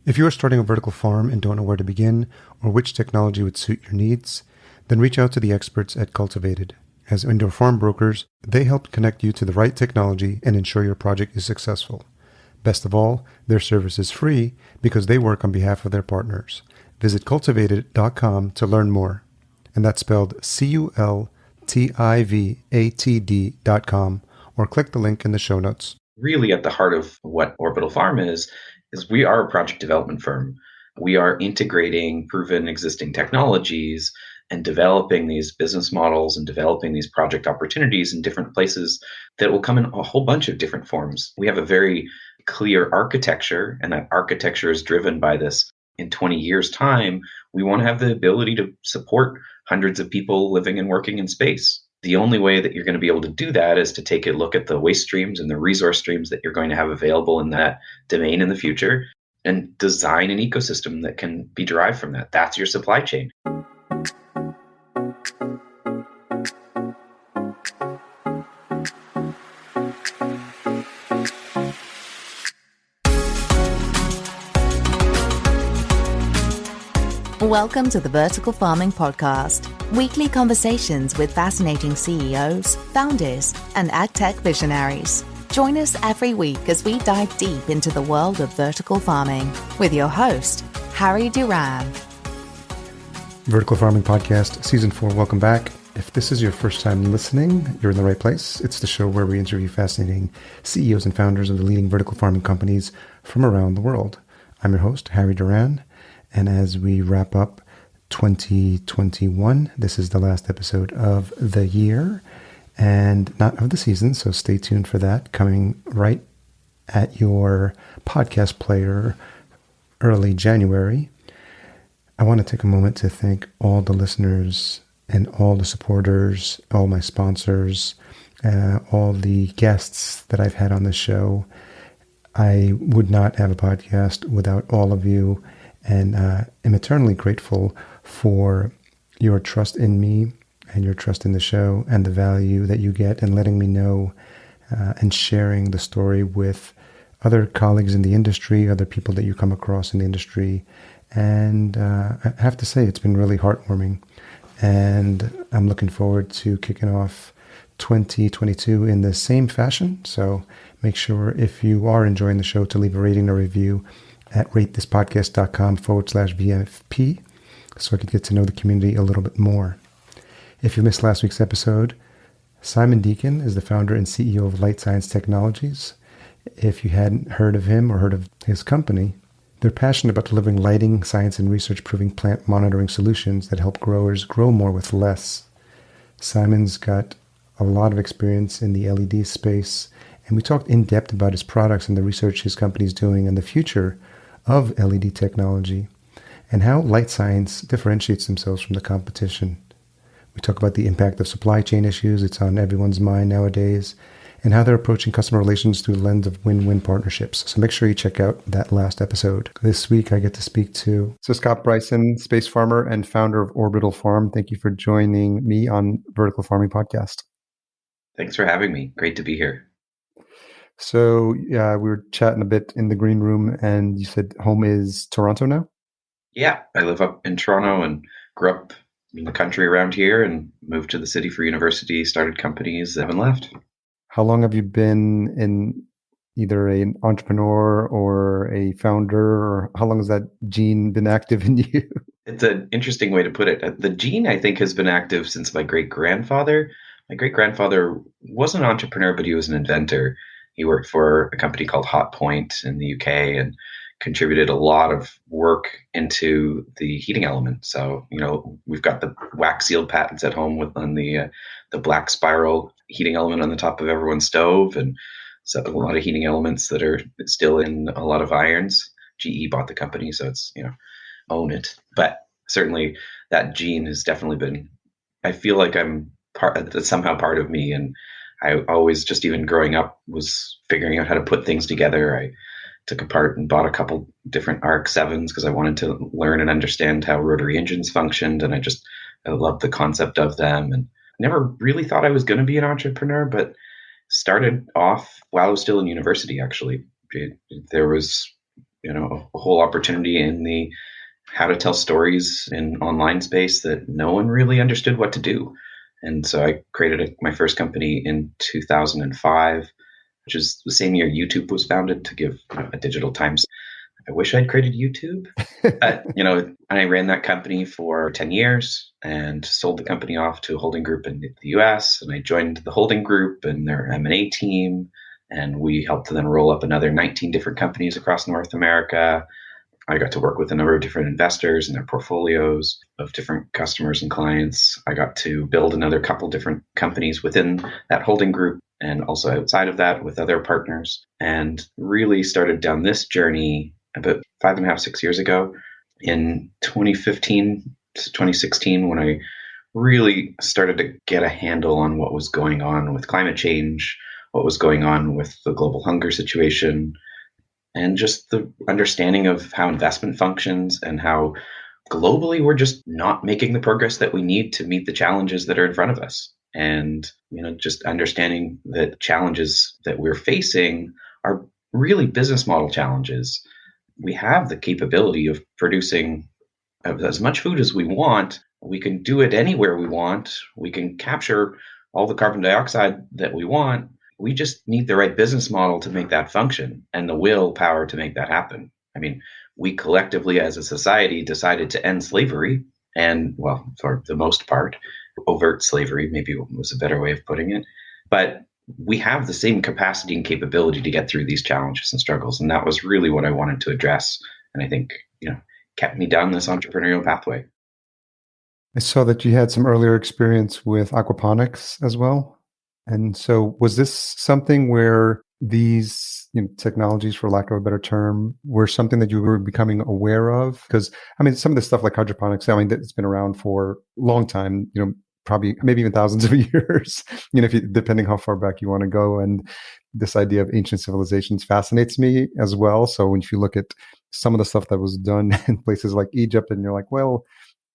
If you are starting a vertical farm and don't know where to begin or which technology would suit your needs, then reach out to the experts at Cultivated. As indoor farm brokers, they help connect you to the right technology and ensure your project is successful. Best of all, their service is free because they work on behalf of their partners. Visit cultivated.com to learn more. And that's spelled cultivatd.com, or click the link in the show notes. Really at the heart of what Orbital Farm is we are a project development firm. We are integrating proven existing technologies and developing these business models and developing these project opportunities in different places that will come in a whole bunch of different forms. We have a very clear architecture, and that architecture is driven by this. In 20 years' time, we want to have the ability to support hundreds of people living and working in space. The only way that you're going to be able to do that is to take a look at the waste streams and the resource streams that you're going to have available in that domain in the future and design an ecosystem that can be derived from that. That's your supply chain. Welcome to the Vertical Farming Podcast, weekly conversations with fascinating CEOs, founders, and agtech visionaries. Join us every week as we dive deep into the world of vertical farming with your host, Harry Duran. Vertical Farming Podcast, Season 4, welcome back. If this is your first time listening, you're in the right place. It's the show where we interview fascinating CEOs and founders of the leading vertical farming companies from around the world. I'm your host, Harry Duran. And as we wrap up 2021, this is the last episode of the year and not of the season, so stay tuned for that, coming right at your podcast player early January. I want to take a moment to thank all the listeners and all the supporters, all my sponsors, all the guests that I've had on the show. I would not have a podcast without all of you. And am eternally grateful for your trust in me and your trust in the show and the value that you get and letting me know and sharing the story with other colleagues in the industry, other people that you come across in the industry. And I have to say, it's been really heartwarming. And I'm looking forward to kicking off 2022 in the same fashion. So make sure if you are enjoying the show to leave a rating or review at ratethispodcast.com/VFP so I could get to know the community a little bit more. If you missed last week's episode, Simon Deacon is the founder and CEO of Light Science Technologies. If you hadn't heard of him or heard of his company, they're passionate about delivering lighting, science, and research-proving plant monitoring solutions that help growers grow more with less. Simon's got a lot of experience in the LED space, and we talked in depth about his products and the research his company is doing and the future of LED technology, and how light science differentiates themselves from the competition. We talk about the impact of supply chain issues, it's on everyone's mind nowadays, and how they're approaching customer relations through the lens of win-win partnerships. So make sure you check out that last episode. This week I get to speak to Scot Bryson, space farmer and founder of Orbital Farm. Thank you for joining me on Vertical Farming Podcast. Thanks for having me. Great to be here. So we were chatting a bit in the green room, and you said home is Toronto now? Yeah, I live up in Toronto and grew up in the country around here and moved to the city for university, started companies, haven't left. How long have you been in either an entrepreneur or a founder, or how long has that gene been active in you? It's an interesting way to put it. The gene, I think, has been active since my great-grandfather. My great-grandfather was an entrepreneur, but he was an inventor. He worked for a company called Hot Point in the UK and contributed a lot of work into the heating element. So, we've got the wax sealed patents at home on the black spiral heating element on the top of everyone's stove, and so a lot of heating elements that are still in a lot of irons. GE bought the company, so it's own it. But certainly that gene has definitely been. I feel like that's somehow part of me, and I always, just even growing up, was figuring out how to put things together. I took apart and bought a couple different RX-7s because I wanted to learn and understand how rotary engines functioned, and I loved the concept of them, and never really thought I was going to be an entrepreneur, but started off while I was still in university, actually. There was a whole opportunity in the how to tell stories in online space that no one really understood what to do. And so I created my first company in 2005, which is the same year YouTube was founded, to give a digital times. I wish I'd created YouTube. I ran that company for 10 years and sold the company off to a holding group in the US. And I joined the holding group and their M&A team. And we helped them roll up another 19 different companies across North America. I got to work with a number of different investors and their portfolios of different customers and clients. I got to build another couple different companies within that holding group and also outside of that with other partners, and really started down this journey about 5.5, 6 years ago in 2015 to 2016, when I really started to get a handle on what was going on with climate change, what was going on with the global hunger situation, and just the understanding of how investment functions and how globally we're just not making the progress that we need to meet the challenges that are in front of us. And, just understanding that challenges that we're facing are really business model challenges. We have the capability of producing as much food as we want. We can do it anywhere we want. We can capture all the carbon dioxide that we want. We just need the right business model to make that function and the willpower to make that happen. I mean, we collectively as a society decided to end slavery, and, well, for the most part, overt slavery maybe was a better way of putting it. But we have the same capacity and capability to get through these challenges and struggles. And that was really what I wanted to address. And I think, kept me down this entrepreneurial pathway. I saw that you had some earlier experience with aquaponics as well. And so was this something where these technologies, for lack of a better term, were something that you were becoming aware of? Because, some of the stuff like hydroponics, it's been around for a long time, probably maybe even thousands of years, depending how far back you want to go. And this idea of ancient civilizations fascinates me as well. So if you look at some of the stuff that was done in places like Egypt, and you're like, well,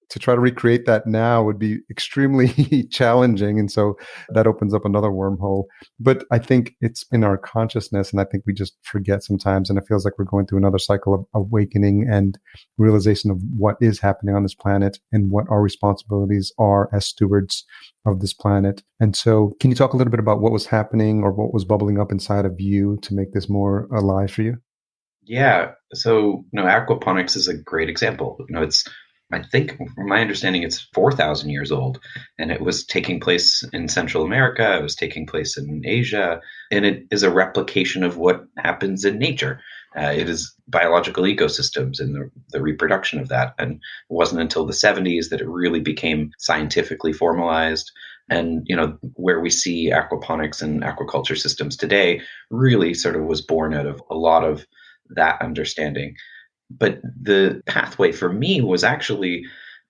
to try to recreate that now would be extremely challenging. And so that opens up another wormhole. But I think it's in our consciousness, and I think we just forget sometimes. And it feels like we're going through another cycle of awakening and realization of what is happening on this planet and what our responsibilities are as stewards of this planet. And so can you talk a little bit about what was happening or what was bubbling up inside of you to make this more alive for you? Yeah. So, aquaponics is a great example. I think, from my understanding, it's 4,000 years old, and it was taking place in Central America. It was taking place in Asia, and it is a replication of what happens in nature. It is biological ecosystems and the reproduction of that. And it wasn't until the 70s that it really became scientifically formalized. And, where we see aquaponics and aquaculture systems today really sort of was born out of a lot of that understanding. But the pathway for me was actually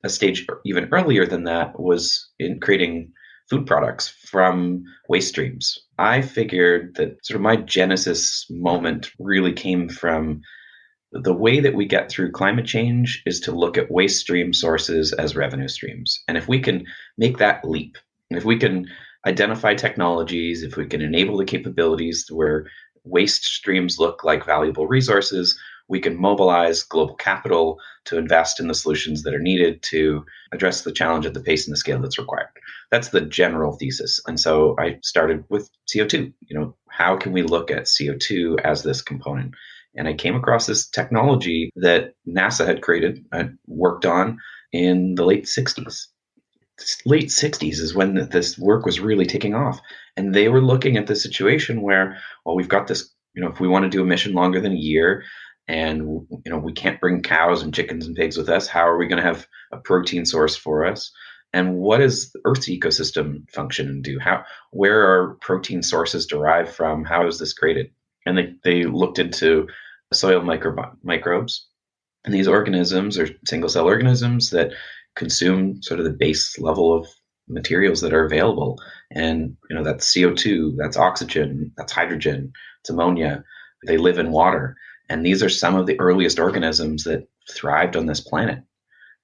a stage even earlier than that, was in creating food products from waste streams. I figured that sort of my genesis moment really came from the way that we get through climate change is to look at waste stream sources as revenue streams. And if we can make that leap, and if we can identify technologies, if we can enable the capabilities where waste streams look like valuable resources, we can mobilize global capital to invest in the solutions that are needed to address the challenge at the pace and the scale that's required. That's the general thesis. And so I started with CO2. How can we look at CO2 as this component? And I came across this technology that NASA had created, worked on in the late 60s. Late 60s is when this work was really taking off. And they were looking at the situation where, well, we've got this, if we want to do a mission longer than a year, and we can't bring cows and chickens and pigs with us, how are we going to have a protein source for us? And what does the Earth's ecosystem function and do? Where are protein sources derived from? How is this created? And they looked into soil microbes. And these organisms are single cell organisms that consume sort of the base level of materials that are available. And that's CO2, that's oxygen, that's hydrogen, it's ammonia. They live in water. And these are some of the earliest organisms that thrived on this planet.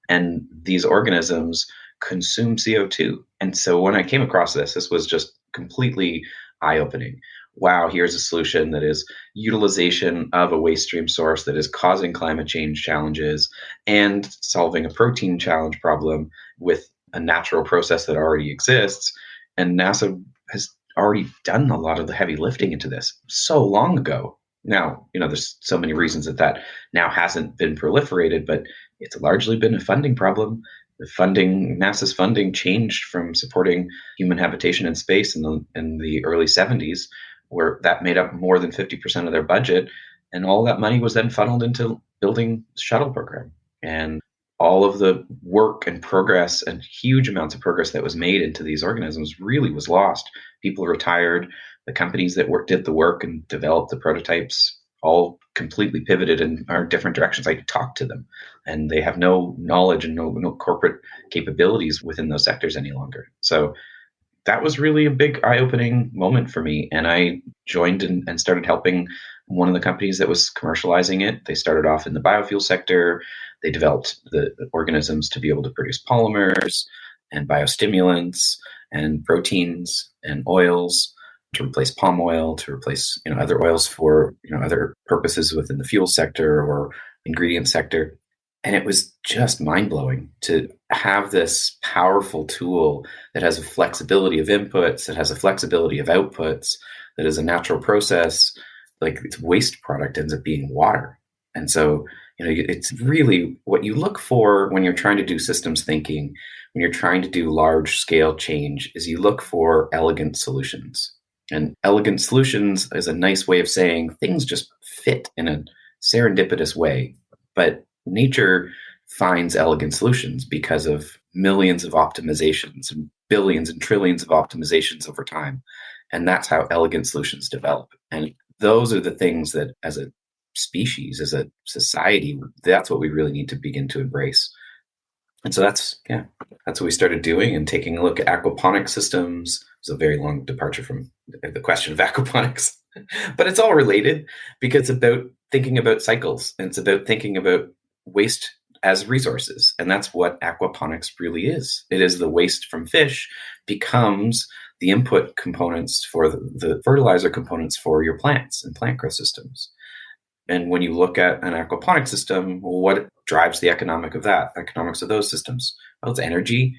And these organisms consume CO2. And so when I came across this was just completely eye-opening. wow, here's a solution that is utilization of a waste stream source that is causing climate change challenges and solving a protein challenge problem with a natural process that already exists. And NASA has already done a lot of the heavy lifting into this so long ago. Now, there's so many reasons that now hasn't been proliferated, but it's largely been a funding problem. NASA's funding changed from supporting human habitation in space in the early 70s, where that made up more than 50% of their budget. And all that money was then funneled into building the shuttle program. And all of the work and progress and huge amounts of progress that was made into these organisms really was lost. People retired. The companies that did the work and developed the prototypes all completely pivoted in different directions. I talked to them, and they have no knowledge and no corporate capabilities within those sectors any longer. So that was really a big eye-opening moment for me. And I joined and started helping one of the companies that was commercializing it. They started off in the biofuel sector. They developed the organisms to be able to produce polymers and biostimulants and proteins and oils to replace palm oil, to replace other oils for other purposes within the fuel sector or ingredient sector. And it was just mind-blowing to have this powerful tool that has a flexibility of inputs, that has a flexibility of outputs, that is a natural process. Like, its waste product ends up being water. And so, it's really what you look for when you're trying to do systems thinking, when you're trying to do large-scale change, is you look for elegant solutions. And elegant solutions is a nice way of saying things just fit in a serendipitous way. But nature finds elegant solutions because of millions of optimizations and billions and trillions of optimizations over time. And that's how elegant solutions develop. And those are the things that, as a species, as a society, that's what we really need to begin to embrace. And so that's what we started doing, and taking a look at aquaponic systems. It's a very long departure from the question of aquaponics, but it's all related, because it's about thinking about cycles, and it's about thinking about waste as resources. And that's what aquaponics really is. It is the waste from fish becomes the input components for the fertilizer components for your plants and plant growth systems. And when you look at an aquaponic system, what drives the economics of those systems? Well, it's energy.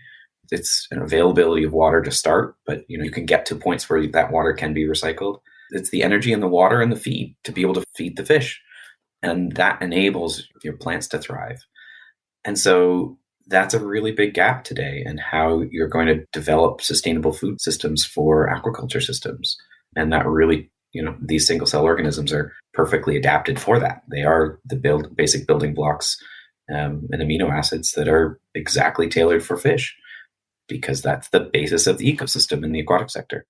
It's an availability of water to start, but you can get to points where that water can be recycled. It's the energy and the water and the feed to be able to feed the fish. And that enables your plants to thrive. And so that's a really big gap today in how you're going to develop sustainable food systems for aquaculture systems. And that really, these single cell organisms are perfectly adapted for that. They are the basic building blocks and amino acids that are exactly tailored for fish, because that's the basis of the ecosystem in the aquatic sector.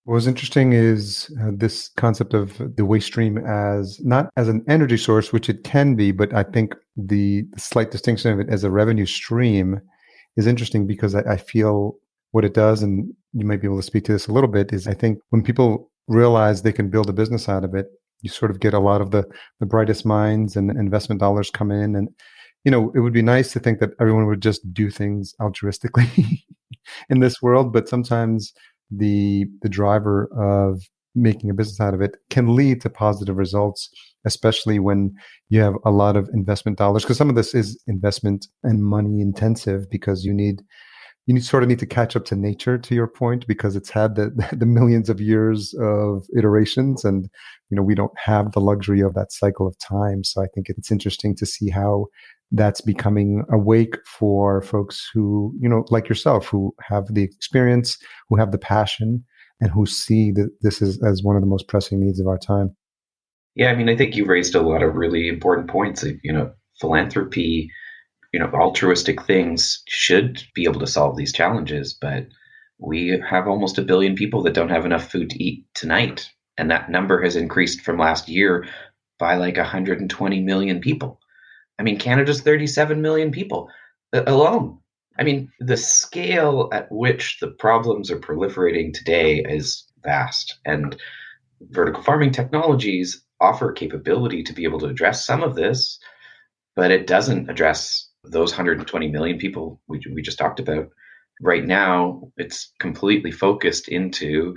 What was interesting is this concept of the waste stream as not as an energy source, which it can be, but I think the slight distinction of it as a revenue stream is interesting, because I feel what it does, and you might be able to speak to this a little bit, is I think when people realize they can build a business out of it, you sort of get a lot of the brightest minds and investment dollars come in. And, it would be nice to think that everyone would just do things altruistically in this world, but sometimes the driver of making a business out of it can lead to positive results, especially when you have a lot of investment dollars, because some of this is investment and money intensive, because you sort of need to catch up to nature, to your point, because it's had the millions of years of iterations, and we don't have the luxury of that cycle of time. So I think it's interesting to see how that's becoming awake for folks who, like yourself, who have the experience, who have the passion, and who see that this is as one of the most pressing needs of our time. Yeah, I think you raised a lot of really important points. Philanthropy, altruistic things should be able to solve these challenges, but we have almost 1 billion people that don't have enough food to eat tonight. And that number has increased from last year by like 120 million people. Canada's 37 million people alone. The scale at which the problems are proliferating today is vast, and vertical farming technologies offer capability to be able to address some of this, but it doesn't address those 120 million people we just talked about. Right now, it's completely focused into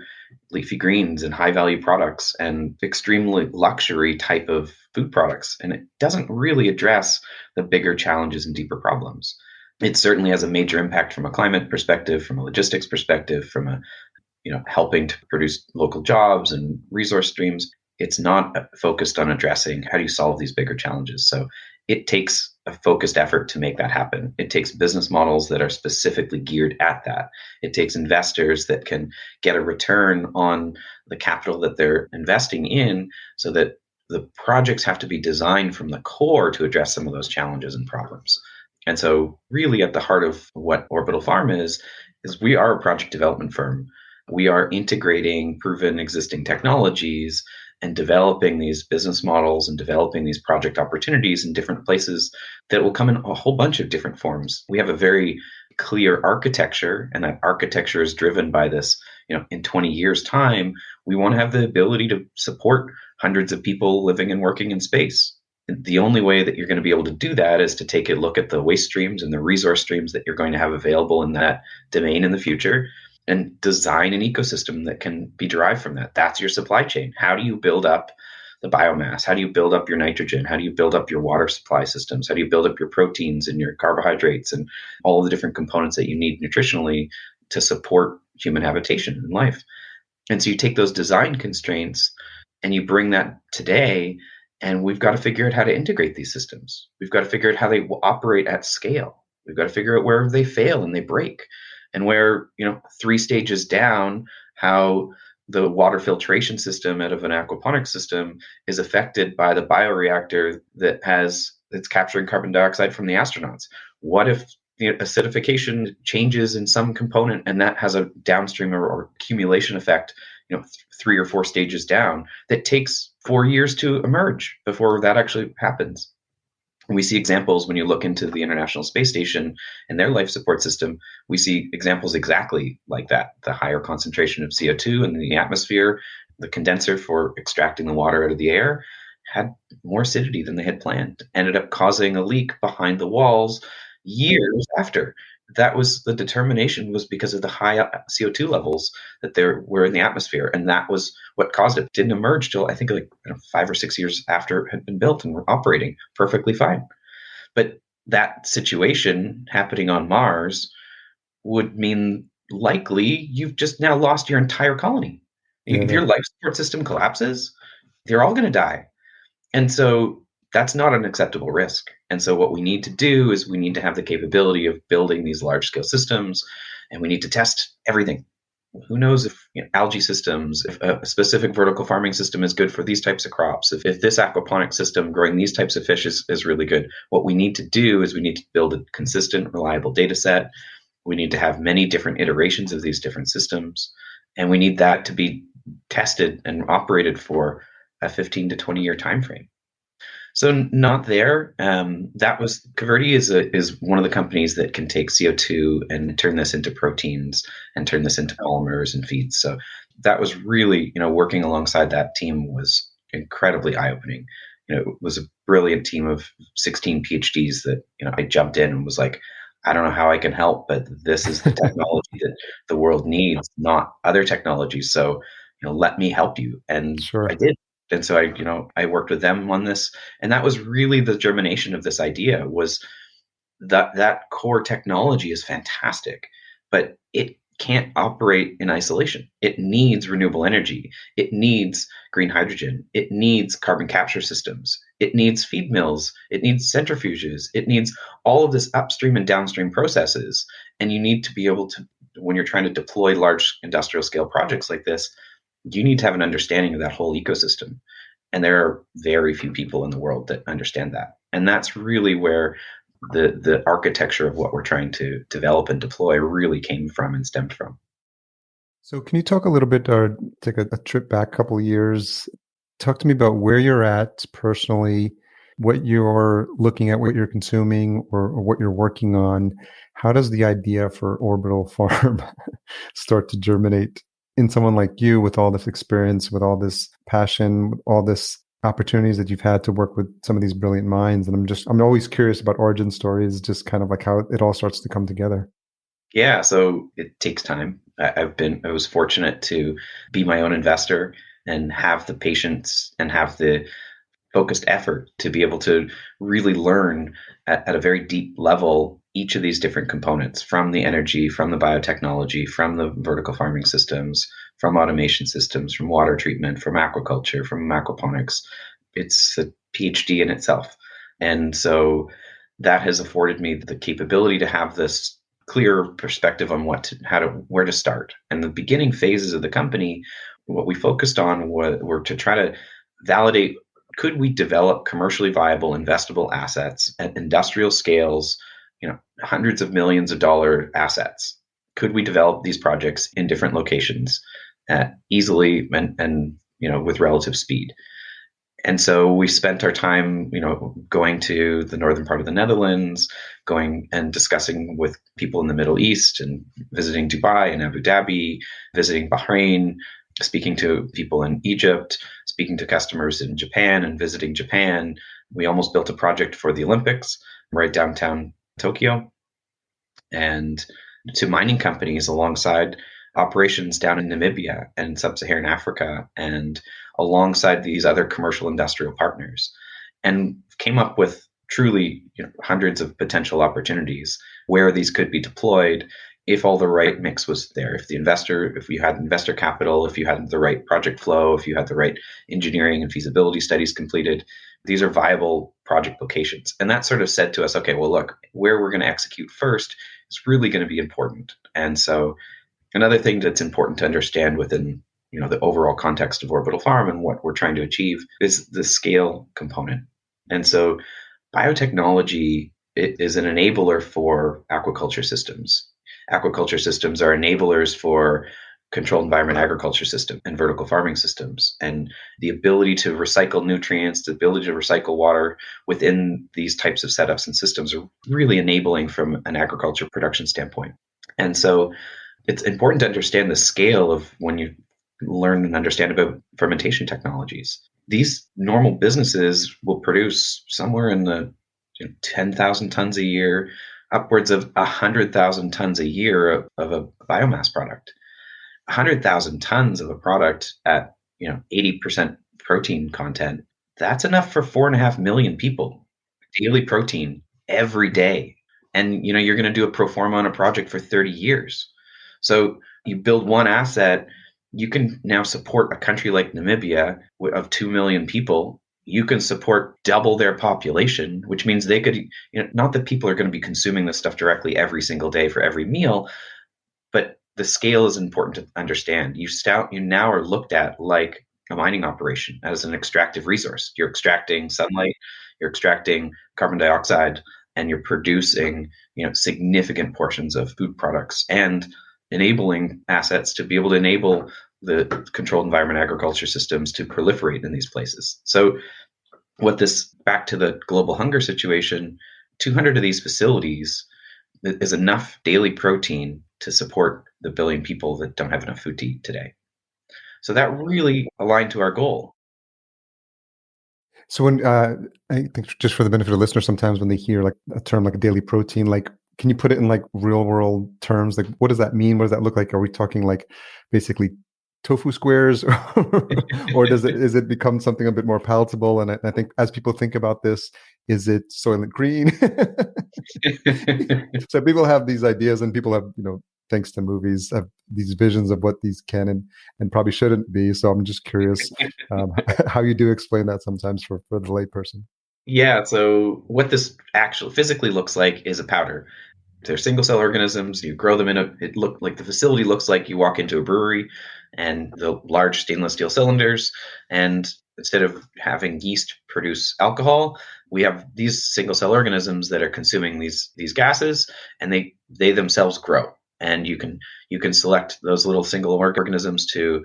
leafy greens and high value products and extremely luxury type of food products. And it doesn't really address the bigger challenges and deeper problems. It certainly has a major impact from a climate perspective, from a logistics perspective, from a helping to produce local jobs and resource streams. It's not focused on addressing how do you solve these bigger challenges. So it takes a focused effort to make that happen. It takes business models that are specifically geared at that. It takes investors that can get a return on the capital that they're investing in, so that the projects have to be designed from the core to address some of those challenges and problems. And so really at the heart of what Orbital Farm is we are a project development firm. We are integrating proven existing technologies and developing these business models and developing these project opportunities in different places that will come in a whole bunch of different forms. We have a very clear architecture, and that architecture is driven by this, in 20 years' time, we want to have the ability to support hundreds of people living and working in space. The only way that you're going to be able to do that is to take a look at the waste streams and the resource streams that you're going to have available in that domain in the future, and design an ecosystem that can be derived from that. That's your supply chain. How do you build up the biomass? How do you build up your nitrogen? How do you build up your water supply systems? How do you build up your proteins and your carbohydrates and all of the different components that you need nutritionally to support human habitation and life? And so you take those design constraints and you bring that today, and we've got to figure out how to integrate these systems. We've got to figure out how they operate at scale. We've got to figure out where they fail and they break, and where, 3 stages down, how the water filtration system out of an aquaponics system is affected by the bioreactor that's capturing carbon dioxide from the astronauts. What if acidification changes in some component and that has a downstream or accumulation effect, 3 or 4 stages down, that takes 4 years to emerge before that actually happens? We see examples when you look into the International Space Station and their life support system. We see examples exactly like that. The higher concentration of CO2 in the atmosphere, the condenser for extracting the water out of the air, had more acidity than they had planned, ended up causing a leak behind the walls years after. That was the determination, was because of the high CO2 levels that there were in the atmosphere. And that was what caused it. It didn't emerge till I think 5 or 6 years after it had been built and were operating perfectly fine. But that situation happening on Mars would mean likely you've just now lost your entire colony. If your life support system collapses, they're all going to die. And so that's not an acceptable risk. And so what we need to do is we need to have the capability of building these large scale systems, and we need to test everything. Who knows if algae systems, if a specific vertical farming system is good for these types of crops, if this aquaponic system growing these types of fish is really good. What we need to do is we need to build a consistent, reliable data set. We need to have many different iterations of these different systems, and we need that to be tested and operated for a 15 to 20 year time frame. So not there. Coverti is one of the companies that can take CO2 and turn this into proteins and turn this into polymers and feeds. So that was really, working alongside that team was incredibly eye-opening. It was a brilliant team of 16 PhDs that, I jumped in and was like, I don't know how I can help, but this is the technology that the world needs, not other technologies. So, let me help you. And Sure. I did. And so I worked with them on this, and that was really the germination of this idea, was that core technology is fantastic, but it can't operate in isolation. It needs renewable energy. It needs green hydrogen. It needs carbon capture systems. It needs feed mills. It needs centrifuges. It needs all of this upstream and downstream processes. And you need to be able to, when you're trying to deploy large industrial scale projects like this, you need to have an understanding of that whole ecosystem. And there are very few people in the world that understand that. And that's really where the architecture of what we're trying to develop and deploy really came from and stemmed from. So can you talk a little bit, or take a trip back a couple of years? Talk to me about where you're at personally, what you're looking at, what you're consuming, or what you're working on. How does the idea for Orbital Farm start to germinate in someone like you, with all this experience, with all this passion, with all this opportunities that you've had to work with some of these brilliant minds? And I'm always curious about origin stories, just kind of like how it all starts to come together. Yeah, so it takes time. I was fortunate to be my own investor and have the patience and have the focused effort to be able to really learn at a very deep level each of these different components, from the energy, from the biotechnology, from the vertical farming systems, from automation systems, from water treatment, from aquaculture, from aquaponics. It's a PhD in itself. And so that has afforded me the capability to have this clear perspective on where to start. And the beginning phases of the company, what we focused on were to try to validate, could we develop commercially viable investable assets at industrial scales, hundreds of millions of dollar assets? Could we develop these projects in different locations easily and with relative speed? And so we spent our time, going to the northern part of the Netherlands, going and discussing with people in the Middle East and visiting Dubai and Abu Dhabi, visiting Bahrain, speaking to people in Egypt, speaking to customers in Japan and visiting Japan. We almost built a project for the Olympics right downtown Tokyo, and to mining companies alongside operations down in Namibia and sub-Saharan Africa and alongside these other commercial industrial partners, and came up with truly hundreds of potential opportunities where these could be deployed if all the right mix was there. If you had investor capital, if you had the right project flow, if you had the right engineering and feasibility studies completed, these are viable project locations. And that sort of said to us, okay, well, look, where we're going to execute first is really going to be important. And so another thing that's important to understand within the overall context of Orbital Farm and what we're trying to achieve is the scale component. And so biotechnology is an enabler for aquaculture systems. Aquaculture systems are enablers for controlled environment agriculture system and vertical farming systems, and the ability to recycle nutrients, the ability to recycle water within these types of setups and systems are really enabling from an agriculture production standpoint. And so it's important to understand the scale of when you learn and understand about fermentation technologies. These normal businesses will produce somewhere in the 10,000 tons a year, upwards of 100,000 tons a year of a biomass product. 100,000 tons of a product at 80% protein content, that's enough for 4.5 million people. Daily protein every day. And you're going to do a pro forma on a project for 30 years. So you build one asset, you can now support a country like Namibia of 2 million people. You can support double their population, which means they could, not that people are going to be consuming this stuff directly every single day for every meal, but the scale is important to understand. You now are looked at like a mining operation as an extractive resource. You're extracting sunlight, you're extracting carbon dioxide, and you're producing significant portions of food products and enabling assets to be able to enable the controlled environment agriculture systems to proliferate in these places. So back to the global hunger situation, 200 of these facilities is enough daily protein to support the billion people that don't have enough food to eat today. So that really aligned to our goal. So when I think, just for the benefit of listeners, sometimes when they hear like a term like a daily protein, like, can you put it in like real world terms? Like, what does that mean? What does that look like? Are we talking like basically tofu squares, or is it become something a bit more palatable? And I think as people think about this, is it Soylent Green? So people have these ideas, and people have, thanks to movies, have these visions of what these can and probably shouldn't be. So I'm just curious how you do explain that sometimes for the layperson. Yeah. So what this actually physically looks like is a powder. They're single cell organisms. You grow them the facility looks like you walk into a brewery and the large stainless steel cylinders. And instead of having yeast produce alcohol, we have these single cell organisms that are consuming these gases, and they themselves grow. And you can select those little single organisms to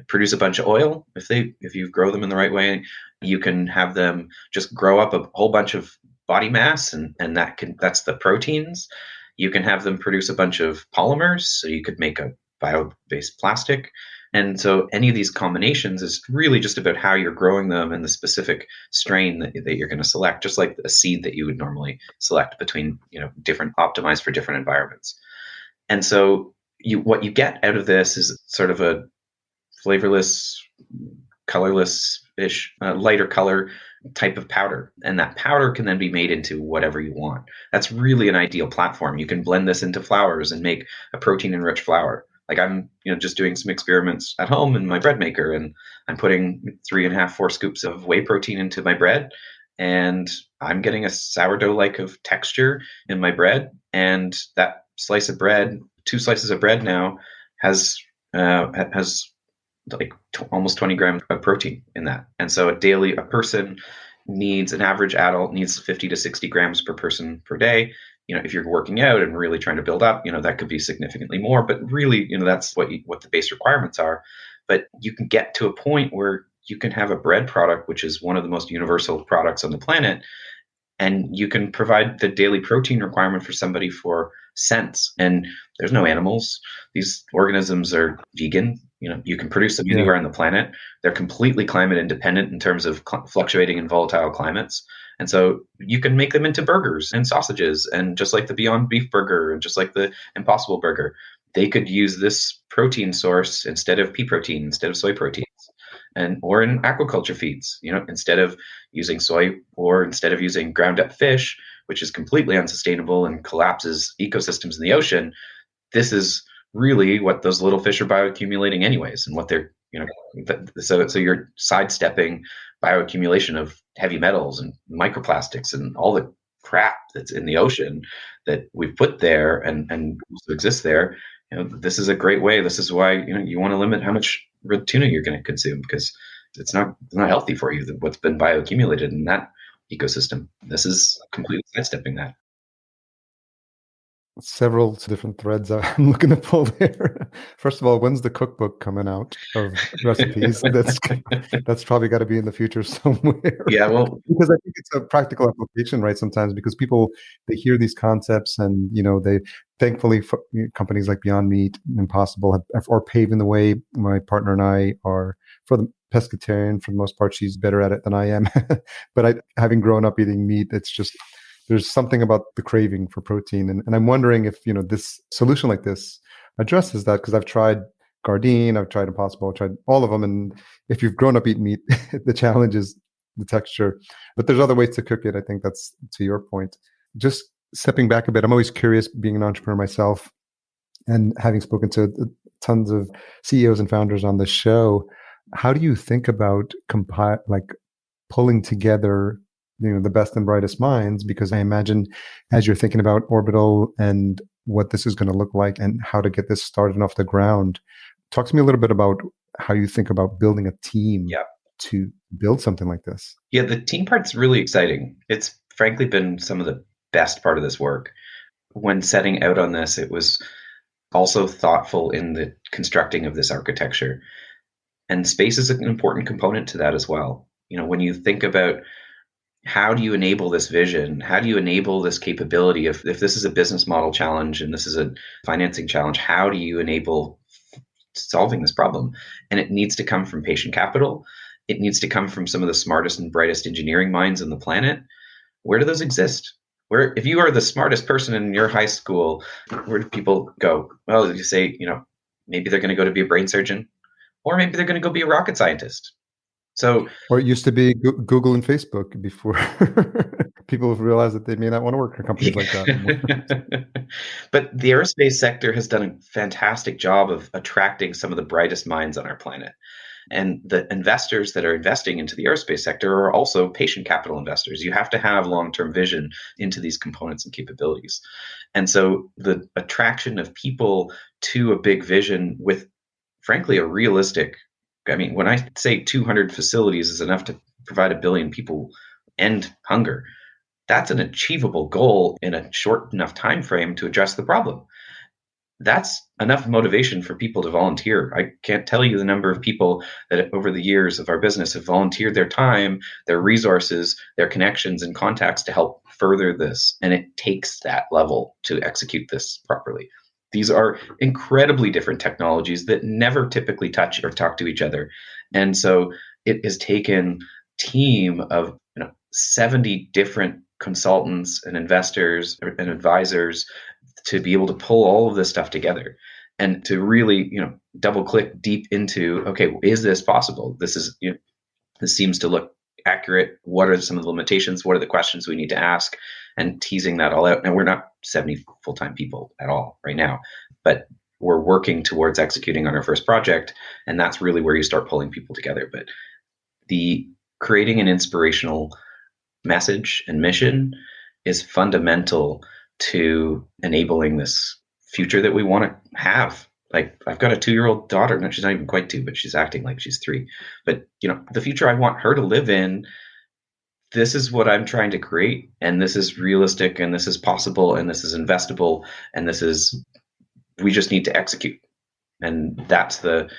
produce a bunch of oil. If you grow them in the right way, you can have them just grow up a whole bunch of body mass, and that's the proteins. You can have them produce a bunch of polymers, so you could make a bio-based plastic. And so any of these combinations is really just about how you're growing them and the specific strain that you're going to select, just like a seed that you would normally select between, different optimized for different environments. And so what you get out of this is sort of a flavorless, colorless-ish, lighter color type of powder. And that powder can then be made into whatever you want. That's really an ideal platform. You can blend this into flours and make a protein-enriched flour. Like I'm, just doing some experiments at home in my bread maker, and I'm putting 3.5, 4 scoops of whey protein into my bread, and I'm getting a sourdough-like of texture in my bread. And that slice of bread, 2 slices of bread now, has like almost 20 grams of protein in that. And so a person needs, an average adult needs 50 to 60 grams per person per day. If you're working out and really trying to build up, that could be significantly more, but really, that's what the base requirements are. But you can get to a point where you can have a bread product, which is one of the most universal products on the planet, and you can provide the daily protein requirement for somebody for cents. And there's no animals. These organisms are vegan. You can produce them anywhere on the planet. They're completely climate independent in terms of fluctuating and volatile climates. And so you can make them into burgers and sausages, and just like the Beyond Beef burger and just like the Impossible burger, they could use this protein source instead of pea protein, instead of soy proteins, or in aquaculture feeds, instead of using soy or instead of using ground up fish, which is completely unsustainable and collapses ecosystems in the ocean. This is really what those little fish are bioaccumulating anyways, and what they're, so you're sidestepping bioaccumulation of heavy metals and microplastics and all the crap that's in the ocean that we've put there and also exists there. This is a great way. This is why, you want to limit how much red tuna you're going to consume, because it's not healthy for you, what's been bioaccumulated in that ecosystem. This is completely sidestepping that. Several different threads I'm looking to pull there. First of all, when's the cookbook coming out of recipes? That's probably got to be in the future somewhere. Yeah, well, because I think it's a practical application, right? Sometimes because people, they hear these concepts, and they thankfully companies like Beyond Meat, Impossible are paving the way. My partner and I are, for the pescatarian, for the most part, she's better at it than I am. But having grown up eating meat, it's just, there's something about the craving for protein. And I'm wondering if, this solution like this addresses that, because I've tried Gardein, I've tried Impossible, I've tried all of them. And if you've grown up eating meat, the challenge is the texture. But there's other ways to cook it. I think that's to your point. Just stepping back a bit, I'm always curious, being an entrepreneur myself and having spoken to tons of CEOs and founders on this show, how do you think about pulling together the best and brightest minds? Because I imagine as you're thinking about Orbital and what this is going to look like and how to get this started off the ground, talk to me a little bit about how you think about building a team to build something like this. Yeah, the team part's really exciting. It's frankly been some of the best part of this work. When setting out on this, it was also thoughtful in the constructing of this architecture. And space is an important component to that as well. When you think about how do you enable this vision? How do you enable this capability? If this is a business model challenge and this is a financing challenge, how do you enable solving this problem? And it needs to come from patient capital. It needs to come from some of the smartest and brightest engineering minds on the planet. Where do those exist? If you are the smartest person in your high school, where do people go? Well, you say, maybe they're going to go to be a brain surgeon, or maybe they're going to go be a rocket scientist. Or it used to be Google and Facebook before people have realized that they may not want to work for companies like that anymore. But the aerospace sector has done a fantastic job of attracting some of the brightest minds on our planet. And the investors that are investing into the aerospace sector are also patient capital investors. You have to have long-term vision into these components and capabilities. And so the attraction of people to a big vision with, frankly, a realistic, when I say 200 facilities is enough to provide 1 billion people end hunger, that's an achievable goal in a short enough time frame to address the problem. That's enough motivation for people to volunteer. I can't tell you the number of people that over the years of our business have volunteered their time, their resources, their connections and contacts to help further this. And it takes that level to execute this properly. These are incredibly different technologies that never typically touch or talk to each other. And so it has taken a team of 70 different consultants and investors and advisors to be able to pull all of this stuff together and to really, double click deep into, okay, is this possible? This seems to look accurate. What are some of the limitations? What are the questions we need to ask? And teasing that all out. And we're not 70 full-time people at all right now, but we're working towards executing on our first project. And that's really where you start pulling people together. But the creating an inspirational message and mission is fundamental to enabling this future that we want to have. Like, I've got a 2-year-old daughter. No, she's not even quite 2, but she's acting like she's 3. But, the future I want her to live in, this is what I'm trying to create. And this is realistic, and this is possible, and this is investable, and we just need to execute. And that's the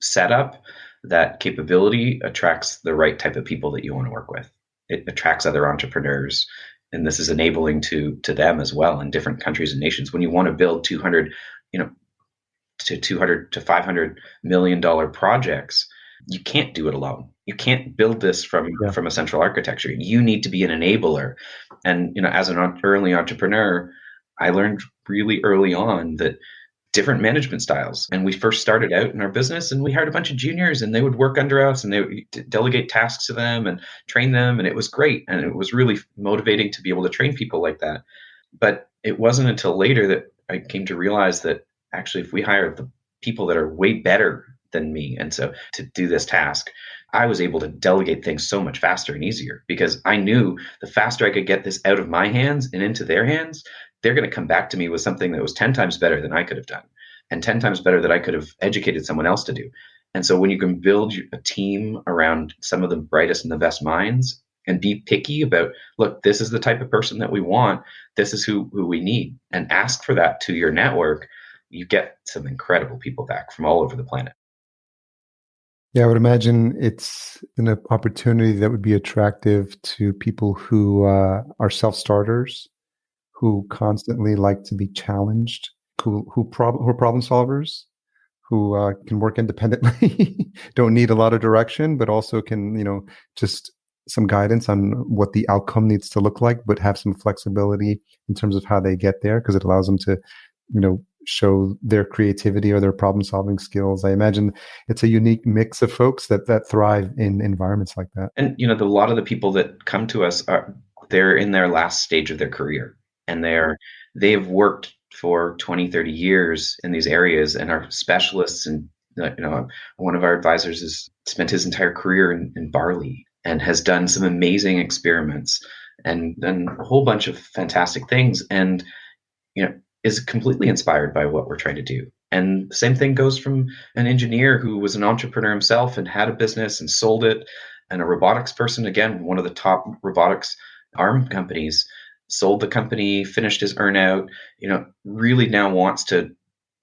setup. That capability attracts the right type of people that you want to work with. It attracts other entrepreneurs. And this is enabling to them as well in different countries and nations. When you want to build 200 to $500 million projects, you can't do it alone. You can't build this from a central architecture. You need to be an enabler. And as an early entrepreneur, I learned really early on that different management styles. And we first started out in our business, and we hired a bunch of juniors, and they would work under us, and they would delegate tasks to them and train them, and it was great. And it was really motivating to be able to train people like that. But it wasn't until later that I came to realize that actually, if we hire the people that are way better than me, and so to do this task, I was able to delegate things so much faster and easier, because I knew the faster I could get this out of my hands and into their hands, they're going to come back to me with something that was 10 times better than I could have done, and 10 times better that I could have educated someone else to do. And so when you can build a team around some of the brightest and the best minds, and be picky about, look, this is the type of person that we want, this is who we need, and ask for that to your network, you get some incredible people back from all over the planet. Yeah, I would imagine it's an opportunity that would be attractive to people who are self-starters, who constantly like to be challenged, who are problem solvers, who can work independently, don't need a lot of direction, but also can, just some guidance on what the outcome needs to look like, but have some flexibility in terms of how they get there, because it allows them to, show their creativity or their problem-solving skills. I imagine it's a unique mix of folks that thrive in environments like that. And a lot of the people that come to us they're in their last stage of their career, and they've worked for 20, 30 years in these areas and are specialists. And one of our advisors has spent his entire career in barley and has done some amazing experiments and done a whole bunch of fantastic things, and is completely inspired by what we're trying to do. And the same thing goes from an engineer who was an entrepreneur himself and had a business and sold it, and a robotics person, again, one of the top robotics arm companies, sold the company, finished his earnout, really now wants to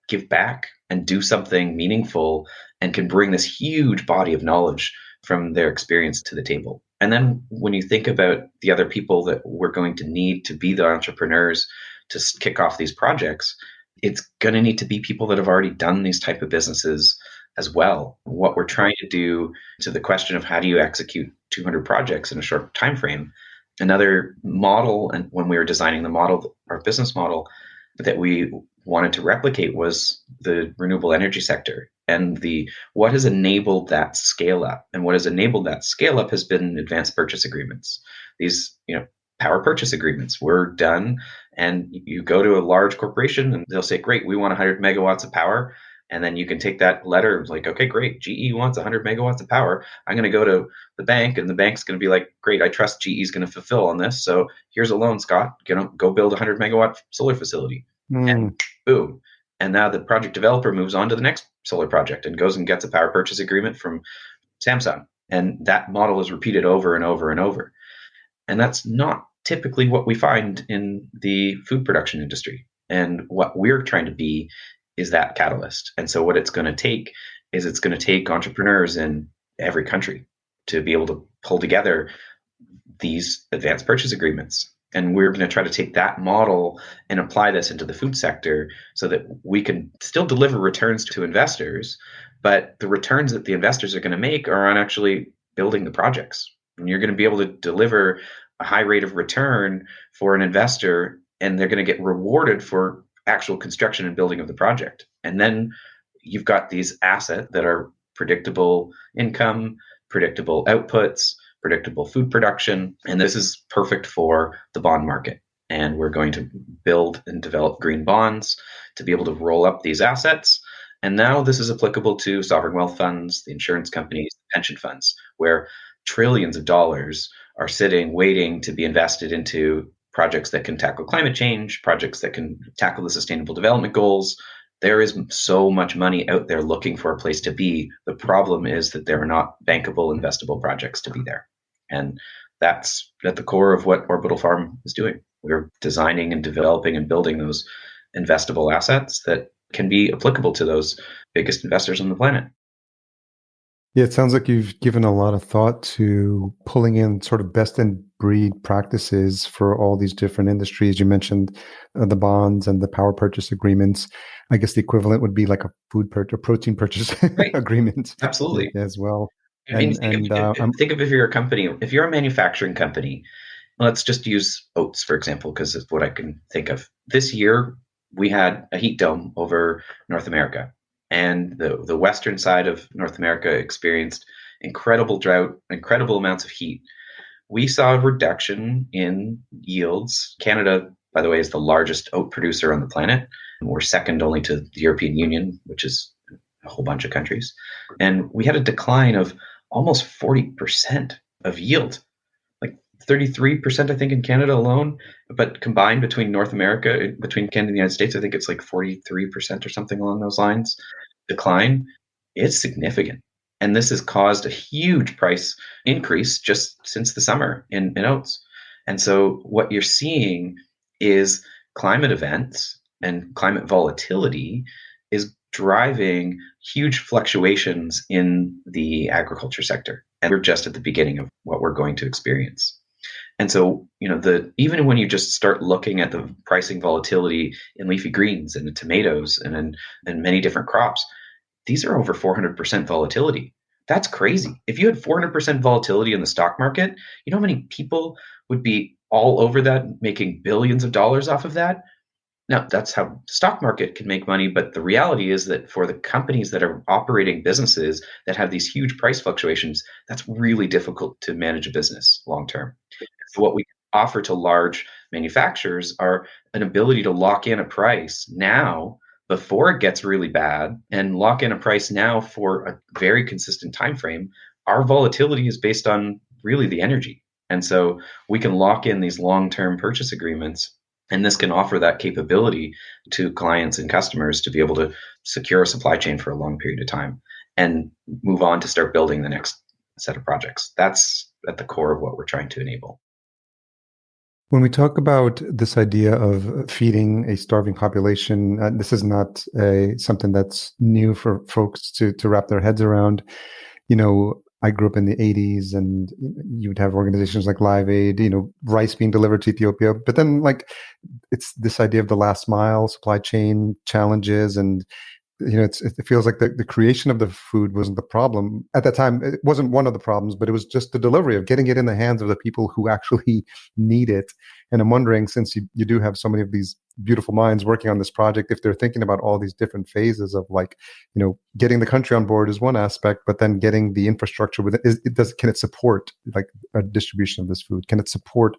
give back and do something meaningful, and can bring this huge body of knowledge from their experience to the table. And then when you think about the other people that we're going to need to be the entrepreneurs to kick off these projects, it's going to need to be people that have already done these type of businesses as well. What we're trying to do to the question of how do you execute 200 projects in a short time frame, another model, and when we were designing the model, our business model that we wanted to replicate was the renewable energy sector, and what has enabled that scale up. And what has enabled that scale up has been advanced purchase agreements. These, power purchase agreements were done, and you go to a large corporation and they'll say, great, we want 100 megawatts of power. And then you can take that letter like, okay, great, GE wants 100 megawatts of power. I'm going to go to the bank, and the bank's going to be like, great, I trust GE is going to fulfill on this. So here's a loan, Scott, go build a 100 megawatt solar facility. And boom. And now the project developer moves on to the next solar project and goes and gets a power purchase agreement from Samsung. And that model is repeated over and over and over. And that's not typically what we find in the food production industry. And what we're trying to be is that catalyst. And so what it's going to take is it's going to take entrepreneurs in every country to be able to pull together these advanced purchase agreements. And we're going to try to take that model and apply this into the food sector so that we can still deliver returns to investors, but the returns that the investors are going to make are on actually building the projects. And you're going to be able to deliver a high rate of return for an investor, and they're going to get rewarded for actual construction and building of the project. And then you've got these assets that are predictable income, predictable outputs, predictable food production. And this is perfect for the bond market. And we're going to build and develop green bonds to be able to roll up these assets. And now this is applicable to sovereign wealth funds, the insurance companies, pension funds, where trillions of dollars are sitting waiting to be invested into projects that can tackle climate change, projects that can tackle the sustainable development goals. There is so much money out there looking for a place to be. The problem is that there are not bankable, investable projects to be there. And that's at the core of what Orbital Farm is doing. We're designing and developing and building those investable assets that can be applicable to those biggest investors on the planet. Yeah, it sounds like you've given a lot of thought to pulling in sort of best in breed practices for all these different industries. You mentioned the bonds and the power purchase agreements. I guess the equivalent would be like a protein purchase Right. agreement. Absolutely. As well. I mean, think of if you're a company, if you're a manufacturing company, let's just use oats, for example, because it's what I can think of. This year, we had a heat dome over North America. And the western side of North America experienced incredible drought, incredible amounts of heat. We saw a reduction in yields. Canada, by the way, is the largest oat producer on the planet. We're second only to the European Union, which is a whole bunch of countries. And we had a decline of almost 40% of yield, like 33%, I think, in Canada alone. But combined between North America, between Canada and the United States, I think it's like 43% or something along those lines. Decline, it's significant. And this has caused a huge price increase just since the summer in oats. And so what you're seeing is climate events and climate volatility is driving huge fluctuations in the agriculture sector. And we're just at the beginning of what we're going to experience. And so, even when you just start looking at the pricing volatility in leafy greens and in tomatoes and in many different crops, these are over 400% volatility. That's crazy. If you had 400% volatility in the stock market, you know how many people would be all over that, making billions of dollars off of that? Now, that's how the stock market can make money, but the reality is that for the companies that are operating businesses that have these huge price fluctuations, that's really difficult to manage a business long term. So what we offer to large manufacturers are an ability to lock in a price now before it gets really bad and lock in a price now for a very consistent time frame. Our volatility is based on really the energy. And so we can lock in these long-term purchase agreements. And this can offer that capability to clients and customers to be able to secure a supply chain for a long period of time and move on to start building the next set of projects. That's at the core of what we're trying to enable. When we talk about this idea of feeding a starving population, this is not something that's new for folks to wrap their heads around. I grew up in the 80s and you would have organizations like Live Aid, rice being delivered to Ethiopia. But then it's this idea of the last mile supply chain challenges. And, it feels like the creation of the food wasn't the problem. At that time, it wasn't one of the problems, but it was just the delivery of getting it in the hands of the people who actually need it. And I'm wondering, since you do have so many of these beautiful minds working on this project, if they're thinking about all these different phases of getting the country on board is one aspect, but then getting the infrastructure with it, can it support a distribution of this food? Can it support,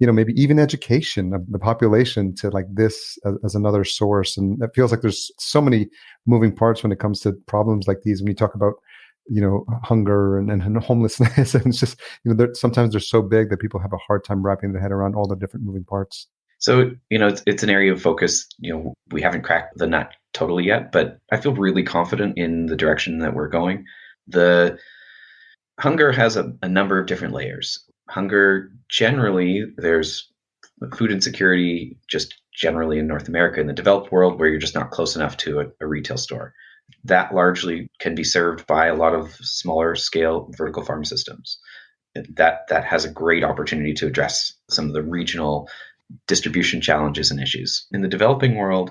maybe even education of the population to this as another source? And it feels like there's so many moving parts when it comes to problems like these. When you talk about hunger and homelessness, and it's just sometimes they're so big that people have a hard time wrapping their head around all the different moving parts. So it's an area of focus. We haven't cracked the nut totally yet, but I feel really confident in the direction that we're going. The hunger has a number of different layers. Hunger generally, there's food insecurity just generally in North America, in the developed world, where you're just not close enough to a retail store. That largely can be served by a lot of smaller scale vertical farm systems. That has a great opportunity to address some of the regional distribution challenges and issues. In the developing world,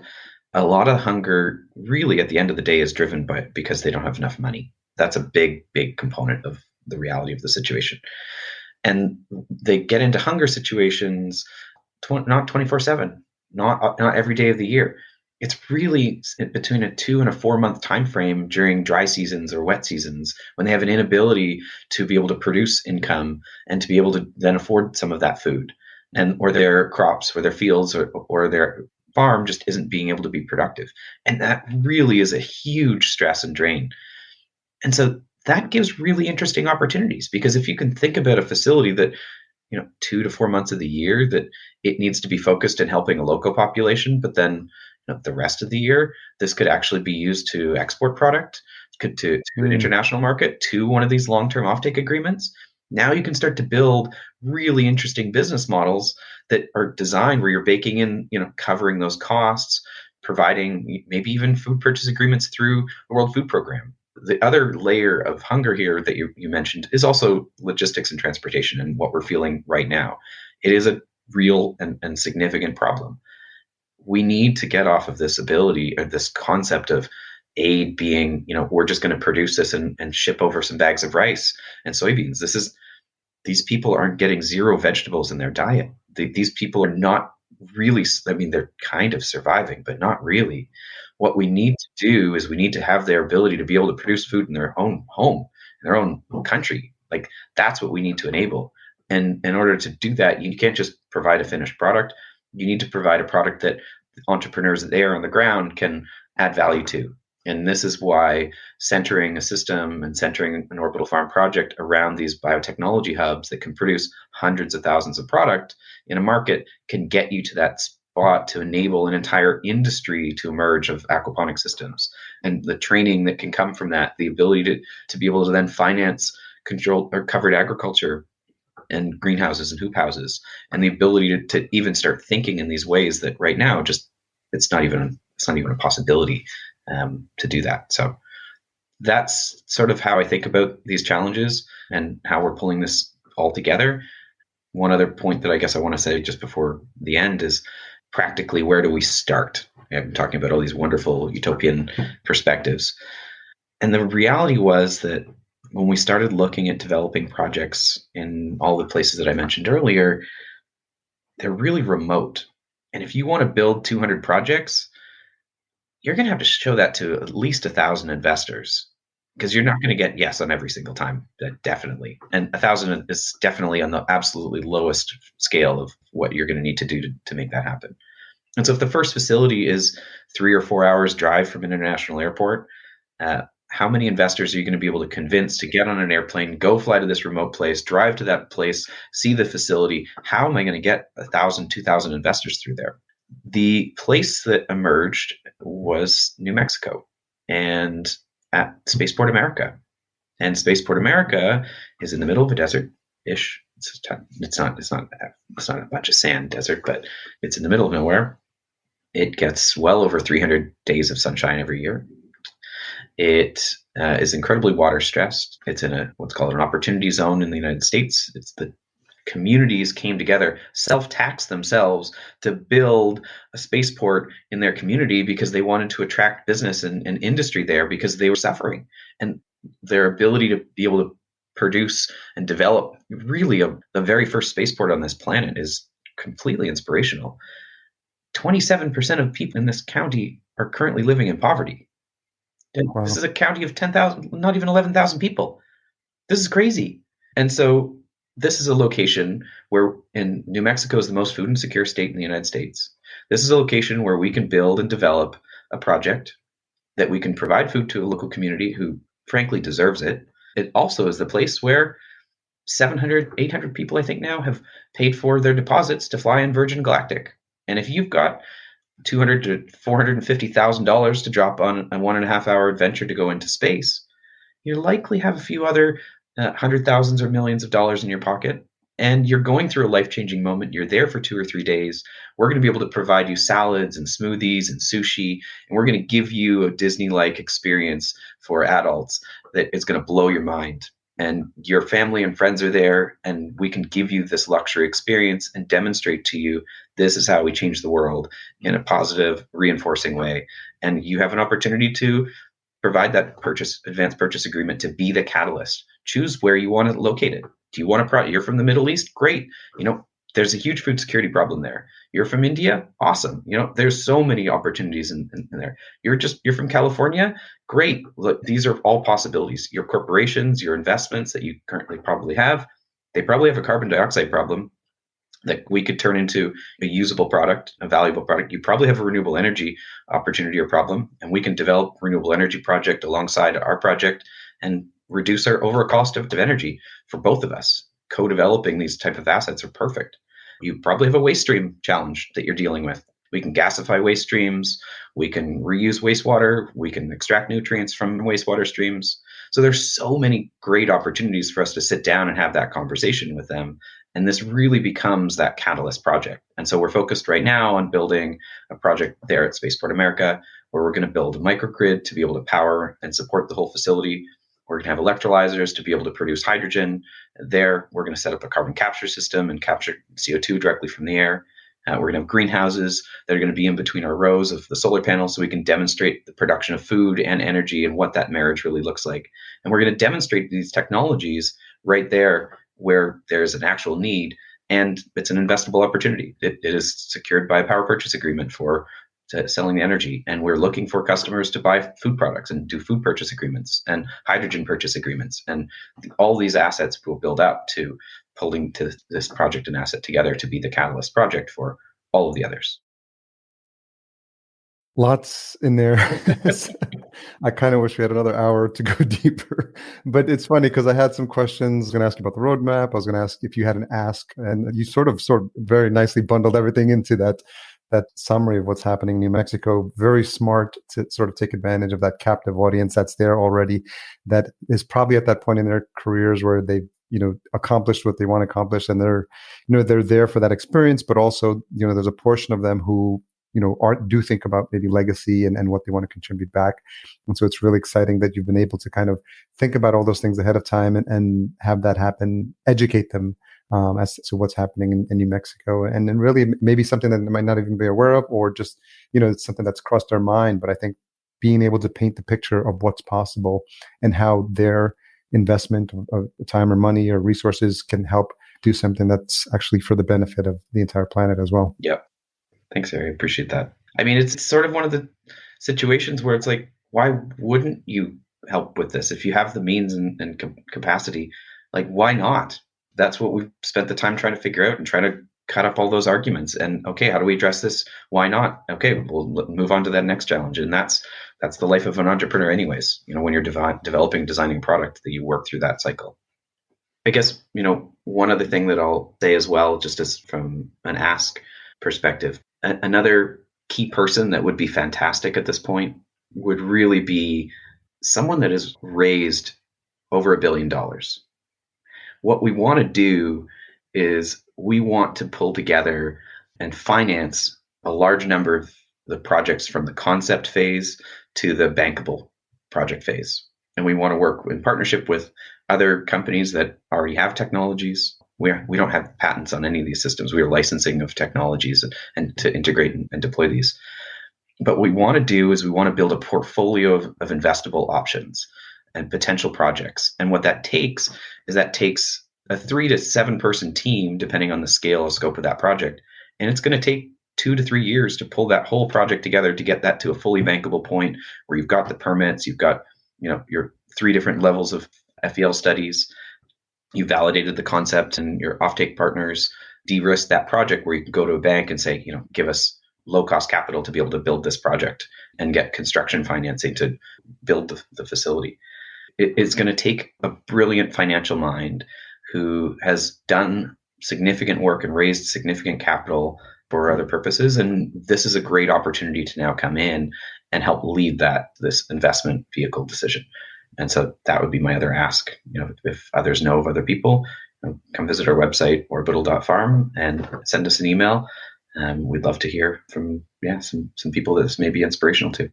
a lot of hunger really at the end of the day is driven because they don't have enough money. That's a big, big component of the reality of the situation. And they get into hunger situations not 24/7, not every day of the year. it's really between a 2 and a 4 month time frame during dry seasons or wet seasons when they have an inability to be able to produce income and to be able to then afford some of that food, and or their crops or their fields or their farm just isn't being able to be productive. And that really is a huge stress and drain. And so that gives really interesting opportunities, because if you can think about a facility that, 2 to 4 months of the year that it needs to be focused in helping a local population, but then the rest of the year this could actually be used to export product to an international market, to one of these long-term offtake agreements. Now you can start to build really interesting business models that are designed where you're baking in, covering those costs, providing maybe even food purchase agreements through the World Food Program. The other layer of hunger here that you mentioned is also logistics and transportation, and what we're feeling right now. It is a real and significant problem. We need to get off of this ability, or this concept of aid being, we're just going to produce this and ship over some bags of rice and soybeans. These people aren't getting zero vegetables in their diet. These people are not really, they're kind of surviving, but not really. What we need to do is we need to have their ability to be able to produce food in their own home, in their own country. Like, that's what we need to enable. And in order to do that, you can't just provide a finished product. You need to provide a product that entrepreneurs there on the ground can add value to. And this is why centering a system and centering an Orbital Farm project around these biotechnology hubs that can produce hundreds of thousands of product in a market can get you to that spot to enable an entire industry to emerge of aquaponic systems. And the training that can come from that, the ability to be able to then finance controlled or covered agriculture and greenhouses and hoop houses, and the ability to even start thinking in these ways that right now just it's not even a possibility to do that. So that's sort of how I think about these challenges and how we're pulling this all together. One other point that I guess I want to say just before the end is practically, where do we start? I'm talking about all these wonderful utopian perspectives. And the reality was that when we started looking at developing projects in all the places that I mentioned earlier, they're really remote. And if you want to build 200 projects, you're going to have to show that to at least 1,000 investors, because you're not going to get yes on every single time, definitely. And 1,000 is definitely on the absolutely lowest scale of what you're going to need to do to make that happen. And so if the first facility is 3 or 4 hours drive from an international airport, how many investors are you going to be able to convince to get on an airplane, go fly to this remote place, drive to that place, see the facility? How am I going to get 1,000, 2,000 investors through there? The place that emerged was New Mexico and at Spaceport America. And Spaceport America is in the middle of a desert-ish. It's not a bunch of sand desert, but it's in the middle of nowhere. It gets well over 300 days of sunshine every year. It is incredibly water stressed. It's in what's called an opportunity zone in the United States. It's the communities came together, self-taxed themselves to build a spaceport in their community because they wanted to attract business and industry there, because they were suffering. And their ability to be able to produce and develop really the very first spaceport on this planet is completely inspirational. 27% of people in this county are currently living in poverty. Wow. This is a county of 10,000, not even 11,000 people. This is crazy. And so this is a location where, in New Mexico is the most food insecure state in the United States. This is a location where we can build and develop a project that we can provide food to a local community who frankly deserves it. It also is the place where 700, 800 people, I think now, have paid for their deposits to fly in Virgin Galactic. And if you've got $200,000 to $450,000 to drop on a 1.5 hour adventure to go into space, you likely have a few other hundred thousands or millions of dollars in your pocket, and you're going through a life-changing moment. You're there for 2 or 3 days. We're going to be able to provide you salads and smoothies and sushi, and we're going to give you a Disney-like experience for adults that is going to blow your mind. And your family and friends are there, and we can give you this luxury experience and demonstrate to you this is how we change the world in a positive, reinforcing way. And you have an opportunity to provide that advanced purchase agreement to be the catalyst. Choose where you want to locate it. Do you want you're from the Middle East? Great. there's a huge food security problem there. You're from India, awesome. There's so many opportunities in there. You're from California, great. Look, these are all possibilities. Your corporations, your investments that you currently probably have, they probably have a carbon dioxide problem that we could turn into a usable product, a valuable product. You probably have a renewable energy opportunity or problem, and we can develop a renewable energy project alongside our project and reduce our overall cost of energy for both of us. Co-developing these type of assets are perfect. You probably have a waste stream challenge that you're dealing with. We can gasify waste streams. We can reuse wastewater. We can extract nutrients from wastewater streams. So there's so many great opportunities for us to sit down and have that conversation with them. And this really becomes that catalyst project. And so we're focused right now on building a project there at Spaceport America, where we're going to build a microgrid to be able to power and support the whole facility. We're going to have electrolyzers to be able to produce hydrogen. There, we're going to set up a carbon capture system and capture CO2 directly from the air. We're going to have greenhouses that are going to be in between our rows of the solar panels so we can demonstrate the production of food and energy and what that marriage really looks like. And we're going to demonstrate these technologies right there where there's an actual need, and it's an investable opportunity. It is secured by a power purchase agreement for selling the energy, and we're looking for customers to buy food products and do food purchase agreements and hydrogen purchase agreements, and all these assets will build up to pulling to this project and asset together to be the catalyst project for all of the others. Lots in there. I kind of wish we had another hour to go deeper, but it's funny because I had some questions. I was going to ask you about the roadmap. I was going to ask if you had an ask, and you sort of very nicely bundled everything into that summary of what's happening in New Mexico. Very smart to sort of take advantage of that captive audience that's there already, that is probably at that point in their careers where they've accomplished what they want to accomplish, and they're there for that experience, but also there's a portion of them who do think about maybe legacy and what they want to contribute back. And so it's really exciting that you've been able to kind of think about all those things ahead of time and have that happen, educate them as to what's happening in New Mexico. And then really maybe something that they might not even be aware of, or just, it's something that's crossed their mind. But I think being able to paint the picture of what's possible and how their investment of time or money or resources can help do something that's actually for the benefit of the entire planet as well. Yep. Thanks, Harry. I appreciate that. I mean, it's sort of one of the situations where it's like, why wouldn't you help with this? If you have the means and capacity, like, why not? That's what we've spent the time trying to figure out and trying to cut up all those arguments. And okay, how do we address this? Why not? Okay, we'll move on to that next challenge. And that's the life of an entrepreneur anyways. When you're designing a product, that you work through that cycle. I guess, one other thing that I'll say as well, just as from an ask perspective, another key person that would be fantastic at this point would really be someone that has raised over $1 billion. What we want to do is we want to pull together and finance a large number of the projects from the concept phase to the bankable project phase. And we want to work in partnership with other companies that already have technologies. We don't have patents on any of these systems. We are licensing of technologies and to integrate and deploy these. But what we want to do is we want to build a portfolio of investable options and potential projects. And what that takes is a 3 to 7 person team, depending on the scale or scope of that project. And it's going to take 2 to 3 years to pull that whole project together to get that to a fully bankable point where you've got the permits, you've got your 3 different levels of FEL studies. You validated the concept and your offtake partners de-risk that project where you can go to a bank and say, give us low-cost capital to be able to build this project and get construction financing to build the facility. It's going to take a brilliant financial mind who has done significant work and raised significant capital for other purposes. And this is a great opportunity to now come in and help lead this investment vehicle decision. And so that would be my other ask. If others know of other people, come visit our website, orbital.farm, and send us an email. We'd love to hear from some people that this may be inspirational to.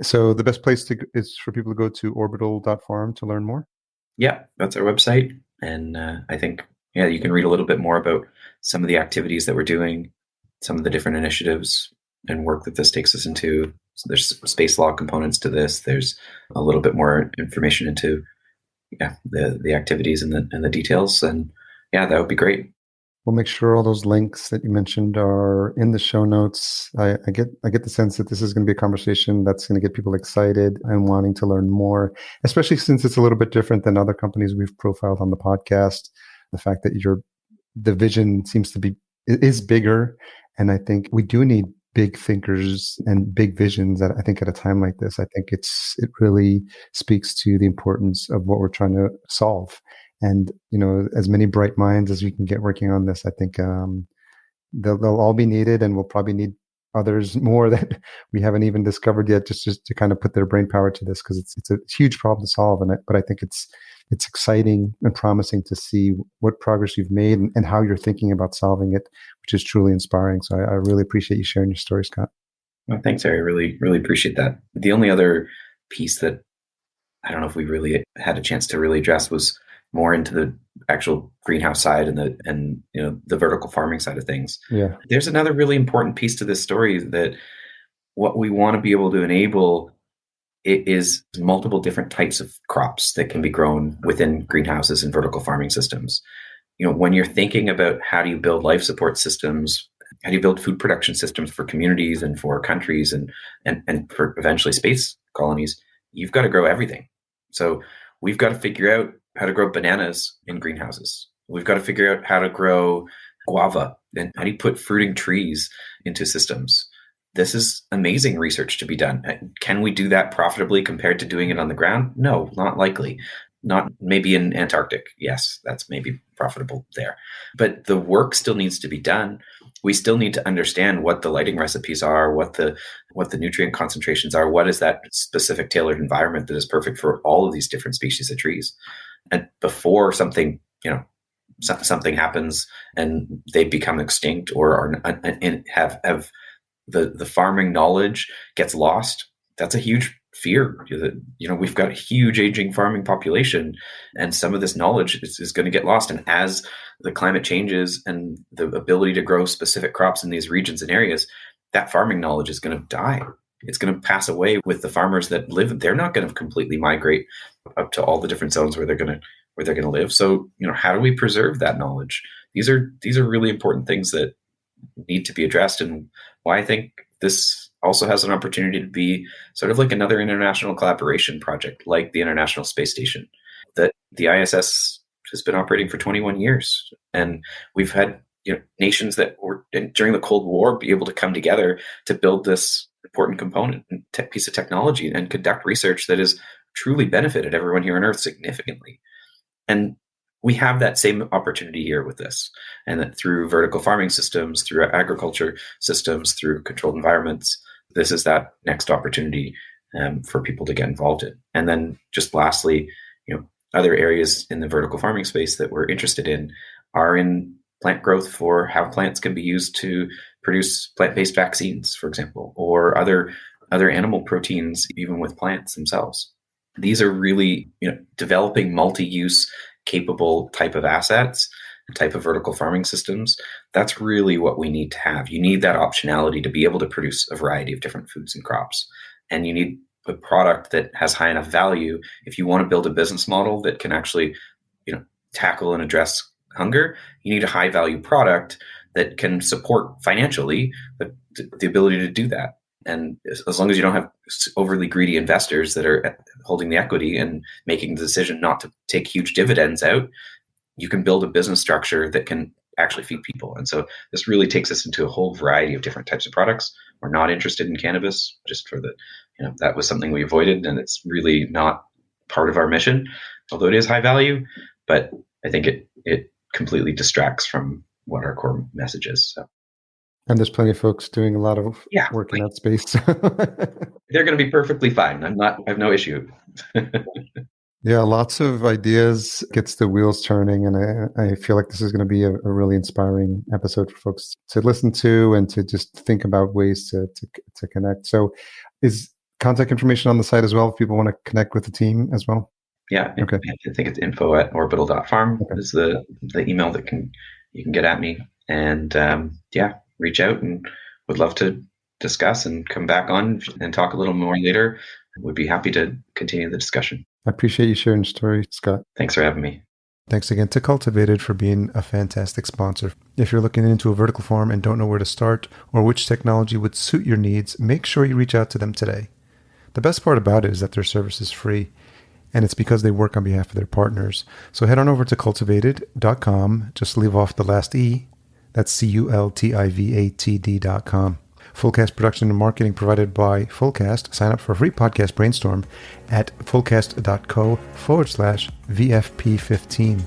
So the best place is for people to go to orbital.farm to learn more? Yeah, that's our website. And I think, you can read a little bit more about some of the activities that we're doing, some of the different initiatives and work that this takes us into. So there's space law components to this. There's a little bit more information into the activities and the details. And Yeah, that would be great. We'll make sure all those links that you mentioned are in the show notes. I get the sense that this is going to be a conversation that's going to get people excited and wanting to learn more, especially since it's a little bit different than other companies we've profiled on the podcast. The fact that the vision seems to be is bigger, and I think we do need big thinkers and big visions. I think at a time like this, I think it really speaks to the importance of what we're trying to solve. And, as many bright minds as we can get working on this, I think they'll all be needed, and we'll probably need others more that we haven't even discovered yet, just to kind of put their brain power to this, because it's a huge problem to solve. But I think it's exciting and promising to see what progress you've made and how you're thinking about solving it, which is truly inspiring. So I really appreciate you sharing your story, Scott. Well, thanks, Harry. Really, really appreciate that. The only other piece that I don't know if we really had a chance to really address was more into the actual greenhouse side and the vertical farming side of things. Yeah. There's another really important piece to this story, that what we want to be able to enable is multiple different types of crops that can be grown within greenhouses and vertical farming systems. When you're thinking about how do you build life support systems, how do you build food production systems for communities and for countries and for eventually space colonies, you've got to grow everything. So we've got to figure out how to grow bananas in greenhouses. We've got to figure out how to grow guava, and how do you put fruiting trees into systems. This is amazing research to be done. Can we do that profitably compared to doing it on the ground? No, not likely. Not maybe in Antarctic. Yes, that's maybe profitable there. But the work still needs to be done. We still need to understand what the lighting recipes are, what the nutrient concentrations are, what is that specific tailored environment that is perfect for all of these different species of trees. And before something happens and they become extinct or have the farming knowledge gets lost, that's a huge fear. We've got a huge aging farming population, and some of this knowledge is going to get lost. And as the climate changes and the ability to grow specific crops in these regions and areas, that farming knowledge is going to die. It's going to pass away with the farmers that live. They're not going to completely migrate up to all the different zones where they're going to live. So, how do we preserve that knowledge? These are really important things that need to be addressed, and why I think this also has an opportunity to be sort of like another international collaboration project, like the International Space Station, that the ISS has been operating for 21 years. And we've had nations that were during the Cold War be able to come together to build this important component and piece of technology and conduct research that has truly benefited everyone here on Earth significantly. And we have that same opportunity here with this, and that through vertical farming systems, through agriculture systems, through controlled environments, this is that next opportunity for people to get involved in. And then just lastly, other areas in the vertical farming space that we're interested in are in plant growth, for how plants can be used to produce plant-based vaccines, for example, or other animal proteins, even with plants themselves. These are really developing multi-use capable type of assets, type of vertical farming systems. That's really what we need to have. You need that optionality to be able to produce a variety of different foods and crops. And you need a product that has high enough value. If you want to build a business model that can actually, tackle and address hunger, you need a high value product that can support financially the ability to do that. And as long as you don't have overly greedy investors that are holding the equity and making the decision not to take huge dividends out, you can build a business structure that can actually feed people. And so this really takes us into a whole variety of different types of products. We're not interested in cannabis, just for that was something we avoided, and it's really not part of our mission, although it is high value. But I think it completely distracts from what our core message is. So. And there's plenty of folks doing a lot of work in that space. They're going to be perfectly fine. I have no issue. Yeah, lots of ideas, gets the wheels turning. And I feel like this is going to be a really inspiring episode for folks to listen to and to just think about ways to connect. So is contact information on the site as well if people want to connect with the team as well? Yeah. Okay. I think it's info@orbital.farm is the email that you can get at me. And reach out, and would love to discuss and come back on and talk a little more later. Would be happy to continue the discussion. I appreciate you sharing your story, Scott. Thanks for having me. Thanks again to Cultivated for being a fantastic sponsor. If you're looking into a vertical farm and don't know where to start or which technology would suit your needs, make sure you reach out to them today. The best part about it is that their service is free, and it's because they work on behalf of their partners. So head on over to cultivated.com. Just leave off the last E. That's cultivatd.com. Fullcast production and marketing provided by Fullcast. Sign up for a free podcast brainstorm at fullcast.co/VFP15.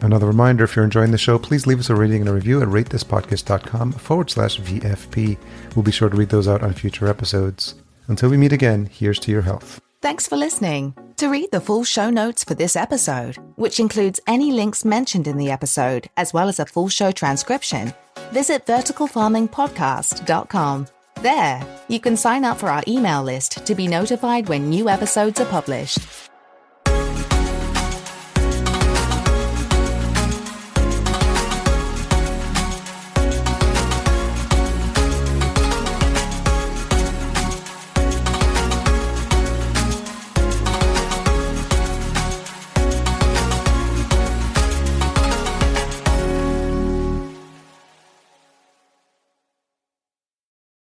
Another reminder, if you're enjoying the show, please leave us a rating and a review at ratethispodcast.com/VFP. We'll be sure to read those out on future episodes. Until we meet again, here's to your health. Thanks for listening. To read the full show notes for this episode, which includes any links mentioned in the episode, as well as a full show transcription, visit verticalfarmingpodcast.com. There, you can sign up for our email list to be notified when new episodes are published.